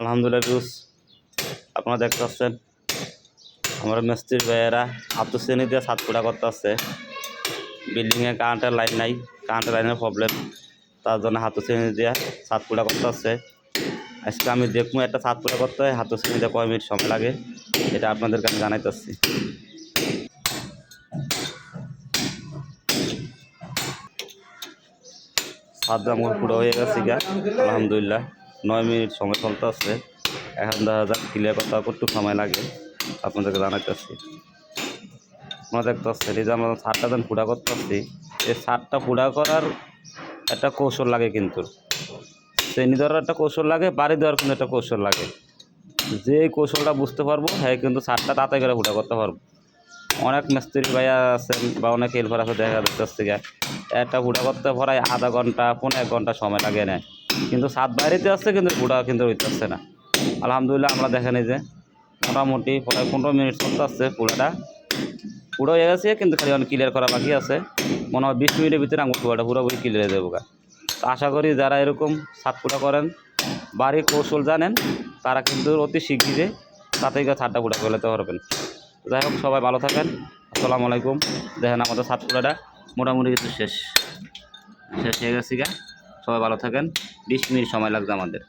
আলহামদুলিল্লাহ ভিউস আপনারা দেখতে পাচ্ছেন আমরা মিস্ত্রি ভাইয়েরা আব্দুল শ্রেণী দিয়ে ছাদ পোড়া করতে আসছে। বিল্ডিংয়ে কারেন্টের লাইন নাই, কারেন্টের লাইনের প্রবলেম, তার জন্য হাতু শ্রেণী দিয়ে ছাদ পোড়া করতে আসছে। আজকে আমি দেখবো একটা ছাদ পোড়া করতে হয় হাতু শ্রেণী দিয়ে কয় মিনিট সময় লাগে, এটা আপনাদেরকে আমি জানাইতেছি। ছাদ আমার পুরো হয়ে গেছে গা, আলহামদুলিল্লাহ 9 মিনিট সময় চলতে আসছে। এখন দেখা যাক ক্লিয়ার করতে কতটুকু সময় লাগে আপনাদেরকে জানাইতেছি। আপনারা দেখতে পাচ্ছেন এই যে আমরা ছাদটা যখন পুড়া করতে পারছি, এই ছাদটা পুড়া করার একটা কৌশল লাগে, কিন্তু শ্রেণী দেওয়ার একটা কৌশল লাগে, বাড়ি দেওয়ার কিন্তু একটা কৌশল লাগে। যে কৌশলটা বুঝতে পারবো হ্যাঁ কিন্তু ছাদটা তাড়াতাড়ি করে পুড়া করতে পারবো। অনেক মিস্ত্রি ভাইয়া আছেন বা অনেক হেল্পার আছে, দেখা যাচ্ছে একটা পুড়া করতে প্রায় আধা ঘন্টা 1.5 ঘন্টা সময় লাগে নেয়, কিন্তু ছাদ বাইরেতে আসছে কিন্তু পুড়া কিন্তু হইতে আসছে না। আলহামদুলিল্লাহ আমরা দেখেন এই যে মোটামুটি প্রায় 15 মিনিট চলতে আসছে, পুরো হয়ে গেছে, কিন্তু খালি অনেক ক্লিয়ার করা বাকি আছে। মনে হয় 20 মিনিটের ভিতরে আমার পুরোটা পুরোপুরি ক্লিয়ার হয়ে যাবো। তো আশা করি যারা এরকম ছাদ পোড়া করেন, বাড়ির কৌশল জানেন, তারা কিন্তু অতি শিগগিরই তাতেই ছাদটা পোড়া করে নিতে পারবেন। যাই হোক, সবাই ভালো থাকেন। আসসালামু আলাইকুম। দেখেন আমাদের ছাদ পোড়াটা মোটামুটি কিন্তু শেষ হয়ে গেছে গা। সবাই ভালো থাকেন। 20 মিনিট সময় লাগবে আমাদের।